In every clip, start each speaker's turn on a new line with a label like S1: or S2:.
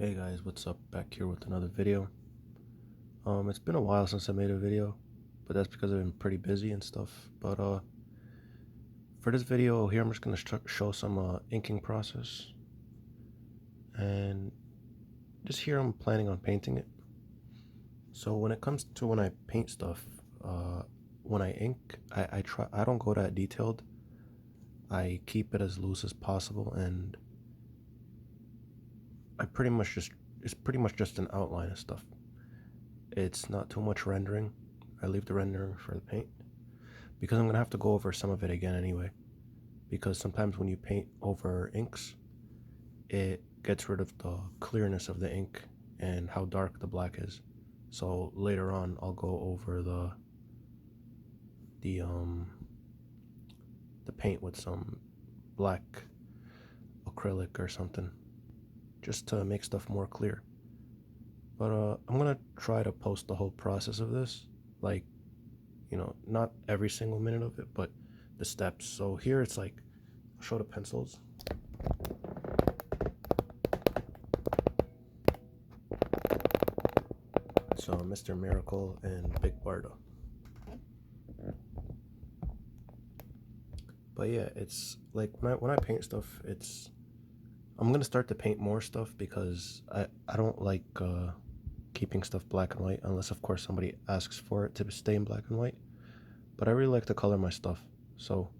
S1: Hey guys, what's up? Back here with another video. It's been a while since I made a video, but that's because I've been pretty busy and stuff. But for this video here, I'm just gonna show some inking process, and just here I'm planning on painting it. So when it comes to when I paint stuff, when I ink, I don't go that detailed. I keep it as loose as possible, and I pretty much just it's pretty much just an outline of stuff. It's not too much rendering. I leave the rendering for the paint because I'm gonna have to go over some of it again anyway. Because sometimes when you paint over inks, it gets rid of the clearness of the ink and how dark the black is. So later on, I'll go over the um the paint with some black acrylic or something, just to make stuff more clear. But I'm gonna try to post the whole process of this, like, not every single minute of it, but the steps. So here it's like, I'll show the pencils. So Mr. Miracle and Big Barda. But yeah, it's like when I paint stuff, I'm gonna start to paint more stuff because I don't like keeping stuff black and white unless of course somebody asks for it to stay in black and white. But I really like to color my stuff, so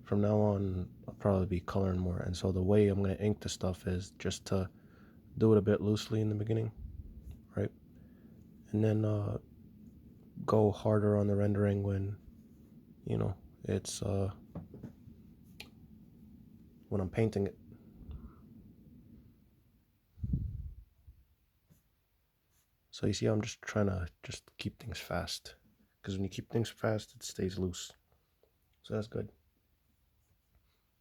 S1: from now on I'll probably be coloring more. And so the way I'm gonna ink the stuff is just to do it a bit loosely in the beginning, right? And then go harder on the rendering when it's when I'm painting it. So you see, I'm just trying to just keep things fast, because when you keep things fast, it stays loose. So that's good.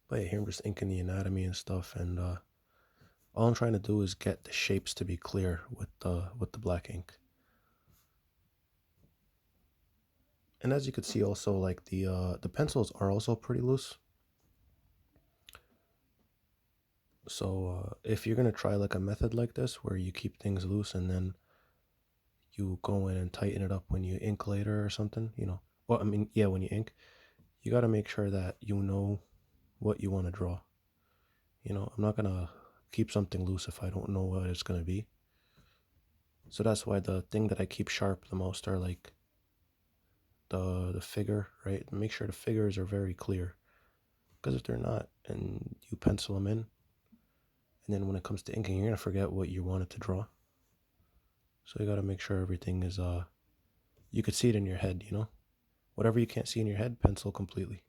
S1: But yeah, here I'm just inking the anatomy and stuff, and all I'm trying to do is get the shapes to be clear with the black ink. And as you could see, also like the pencils are also pretty loose. So if you're gonna try like a method like this where you keep things loose and then you go in and tighten it up when you ink later or something, well, I mean, yeah, when you ink, you got to make sure that you know what you want to draw. I'm not gonna keep something loose if I don't know what it's gonna be. So that's why the thing that I keep sharp the most are like the figure, right? Make sure the figures are very clear, because if they're not, and you pencil them in, and then when it comes to inking, you're gonna forget what you wanted to draw. So you gotta make sure everything is you could see it in your head, whatever you can't see in your head, pencil completely.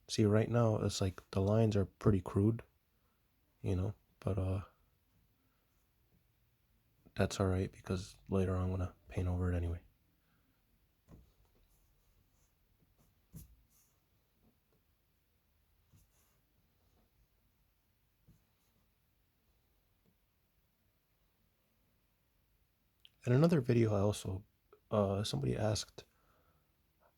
S1: See, right now it's like the lines are pretty crude, but that's all right because later on I'm gonna paint over it anyway. In another video, I also somebody asked,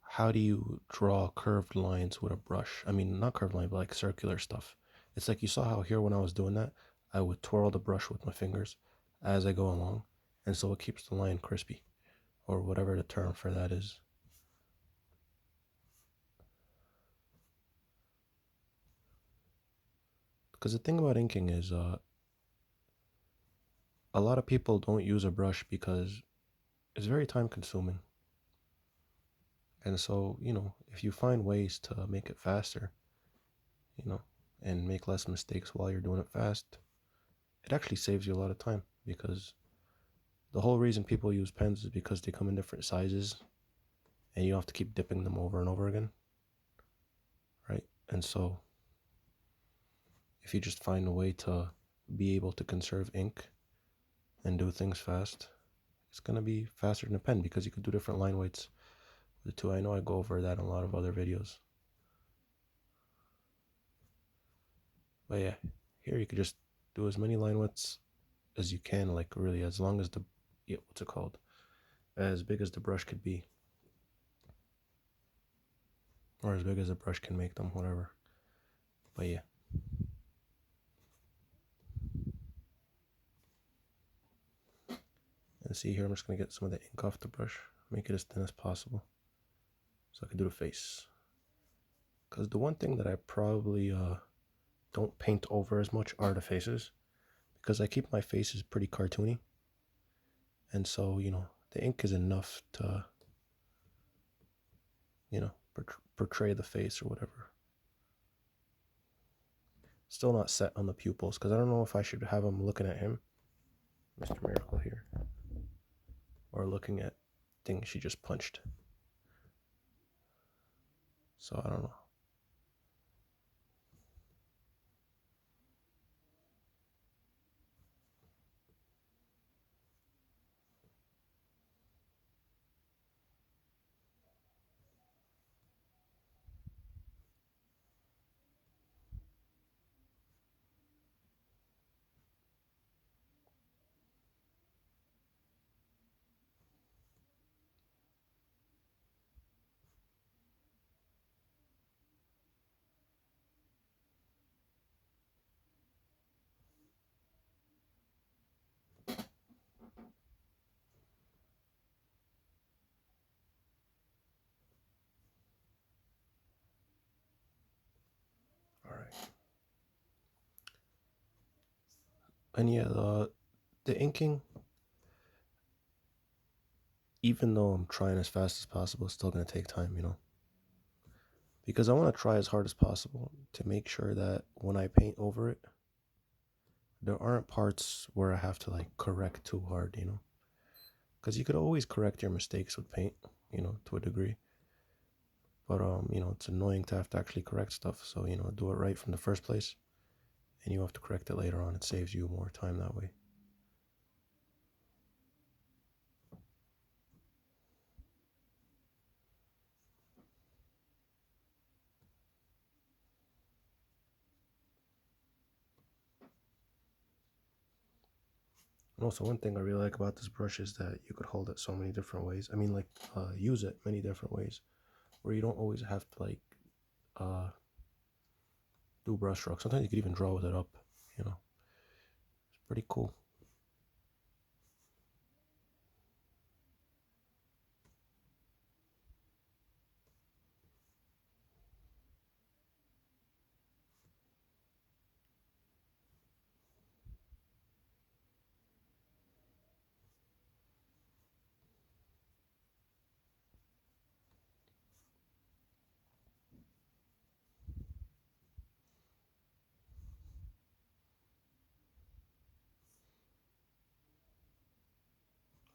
S1: how do you draw curved lines with a brush? I mean, not curved line, but like circular stuff. It's like, you saw how here when I was doing that, I would twirl the brush with my fingers as I go along, and so it keeps the line crispy, or whatever the term for that is. Because the thing about inking is, a lot of people don't use a brush because it's very time consuming. And so, if you find ways to make it faster, you know, and make less mistakes while you're doing it fast, it actually saves you a lot of time, because the whole reason people use pens is because they come in different sizes and you don't have to keep dipping them over and over again, right? And so if you just find a way to be able to conserve ink and do things fast, it's going to be faster than a pen because you could do different line weights with the two. I know I go over that in a lot of other videos. But yeah, here you could just do as many line widths as you can, like really as long as what's it called? As big as the brush could be. Or as big as the brush can make them, whatever. But yeah. And see here, I'm just gonna get some of the ink off the brush, make it as thin as possible, so I can do the face. Because the one thing that I probably don't paint over as much are the faces, because I keep my faces pretty cartoony, and so the ink is enough to portray the face or whatever. Still not set on the pupils because I don't know if I should have him looking at him, Mr. Miracle here, or looking at things she just punched. So I don't know. All right. And yeah, the inking, even though I'm trying as fast as possible, it's still gonna take time. Because I want to try as hard as possible to make sure that when I paint over it, there aren't parts where I have to like correct too hard. Because you could always correct your mistakes with paint, to a degree. But it's annoying to have to actually correct stuff. So do it right from the first place, and you have to correct it later on. It saves you more time that way. And also, one thing I really like about this brush is that you could hold it so many different ways. I mean, like, use it many different ways, where you don't always have to like uh, do brush strokes. Sometimes you could even draw with it up. It's pretty cool.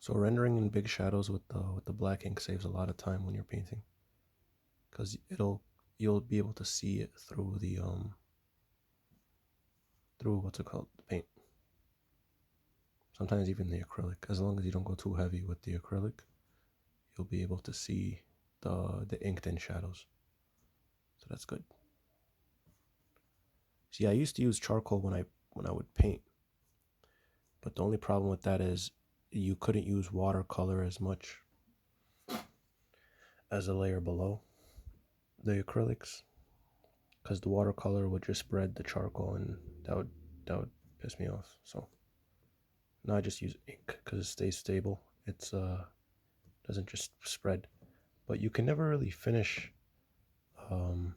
S1: So rendering in big shadows with the black ink saves a lot of time when you're painting, because you'll be able to see it through through what's it called, the paint. Sometimes even the acrylic. As long as you don't go too heavy with the acrylic, you'll be able to see the inked in shadows. So that's good. See, I used to use charcoal when I would paint, but the only problem with that is you couldn't use watercolor as much as a layer below the acrylics, because the watercolor would just spread the charcoal, and that would piss me off. So now I just use ink because it stays stable. It's doesn't just spread. But you can never really finish. Um,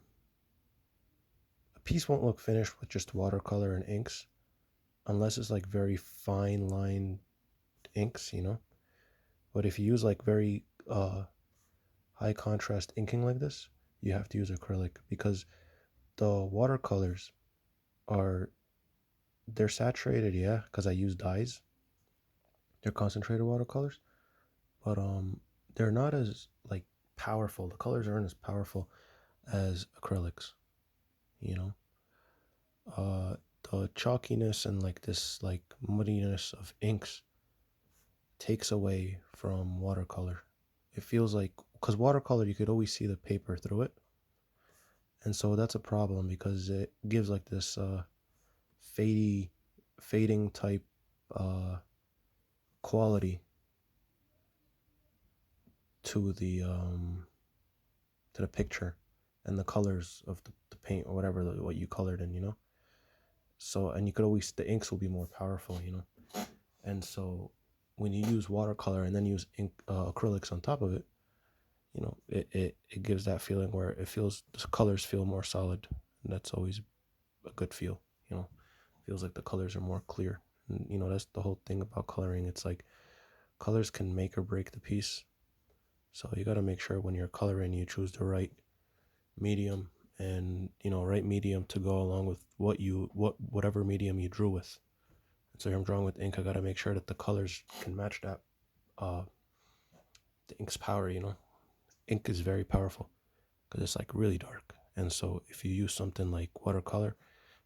S1: a piece won't look finished with just watercolor and inks unless it's like very fine line inks. But if you use like very high contrast inking like this, you have to use acrylic, because the watercolors are they're saturated, yeah, because I use dyes. They're concentrated watercolors, but they're not as like powerful. The colors aren't as powerful as acrylics, you know. The chalkiness and like this like muddiness of inks takes away from watercolor. It feels like, because watercolor you could always see the paper through it, and so that's a problem because it gives like this fading type uh, quality to the picture, and the colors of the paint or whatever what you colored in, you know. So, and you could always, the inks will be more powerful, you know. And so when you use watercolor and then use ink, acrylics on top of it, you know, it gives that feeling where it feels, the colors feel more solid, and that's always a good feel, you know. Feels like the colors are more clear. And you know, that's the whole thing about coloring. It's like colors can make or break the piece. So you got to make sure when you're coloring you choose the right medium, and you know, right medium to go along with whatever medium you drew with. So if I'm drawing with ink, I got to make sure that the colors can match that, uh the ink's power, you know. Ink is very powerful because it's like really dark, and so if you use something like watercolor,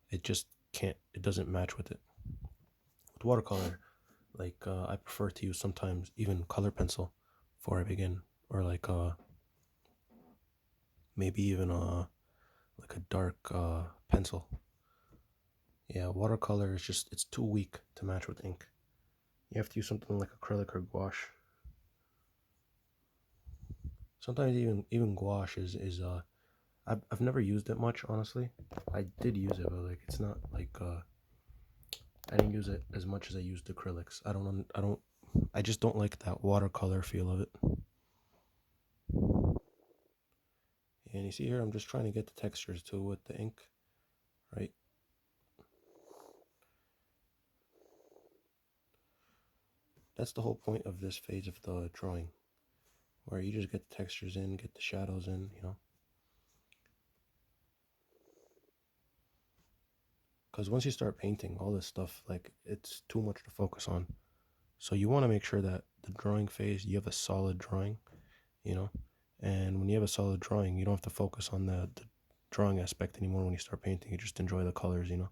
S1: it just can't, it doesn't match with it. With watercolor, like I prefer to use sometimes even color pencil before I begin, or like maybe even like a dark pencil. Yeah, watercolor is just, it's too weak to match with ink. You have to use something like acrylic or gouache. Sometimes even gouache is I've never used it much, honestly. I did use it, but like it's not like I didn't use it as much as I used acrylics. I just don't like that watercolor feel of it. And you see here, I'm just trying to get the textures too with the ink, right? That's the whole point of this phase of the drawing, where you just get the textures in, get the shadows in, you know. Because once you start painting, all this stuff, like, it's too much to focus on. So you want to make sure that the drawing phase, you have a solid drawing, you know. And when you have a solid drawing, you don't have to focus on the drawing aspect anymore. When you start painting, you just enjoy the colors, you know.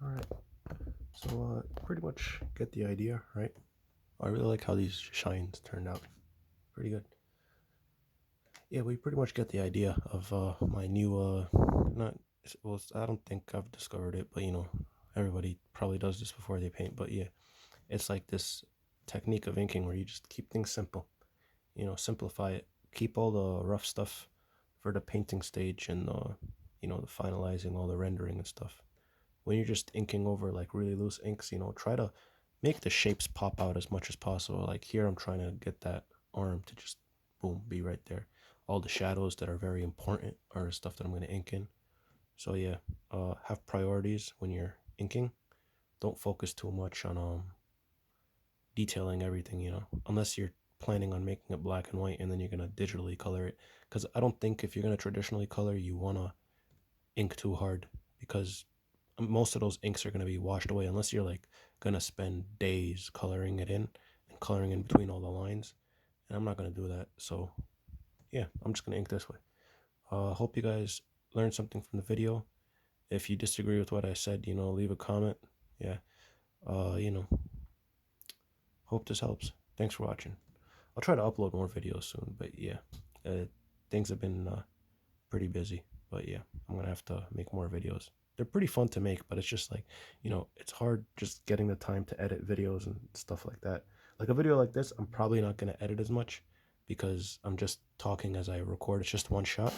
S1: All right, so pretty much get the idea, right? I really like how these shines turned out. Pretty good. Yeah, we pretty much get the idea of my new not, well, I don't think I've discovered it, but you know, everybody probably does this before they paint. But yeah, it's like this technique of inking where you just keep things simple, you know, simplify it, keep all the rough stuff for the painting stage, and you know, the finalizing, all the rendering and stuff. When you're just inking over like really loose inks, you know, try to make the shapes pop out as much as possible. Like here, I'm trying to get that arm to just boom, be right there. All the shadows that are very important are stuff that I'm going to ink in. So yeah, have priorities when you're inking. Don't focus too much on detailing everything, you know, unless you're planning on making it black and white and then you're going to digitally color it. Because I don't think if you're going to traditionally color, you want to ink too hard, because most of those inks are going to be washed away unless you're like going to spend days coloring it in and coloring in between all the lines. And I'm not going to do that. So yeah, I'm just going to ink this way. Hope you guys learned something from the video. If you disagree with what I said, you know, leave a comment. Yeah. You know, hope this helps. Thanks for watching. I'll try to upload more videos soon, but yeah, things have been pretty busy. But yeah, I'm gonna have to make more videos. They're pretty fun to make, but it's just like, you know, it's hard just getting the time to edit videos and stuff like that. Like a video like this, I'm probably not gonna edit as much because I'm just talking as I record. It's just one shot,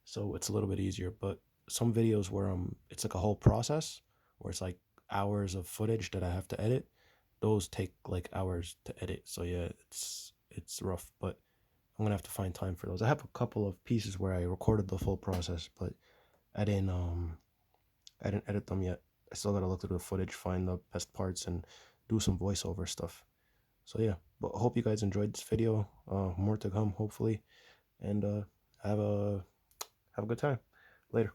S1: so it's a little bit easier. But some videos where it's like a whole process, where it's like hours of footage that I have to edit. Those take like hours to edit. So yeah, it's rough, but I'm gonna have to find time for those. I have a couple of pieces where I recorded the full process, but I didn't um I didn't edit them yet. I still gotta look through the footage, find the best parts, and do some voiceover stuff. So yeah, but But I hope you guys enjoyed this video. More to come, hopefully, and have a good time. Later.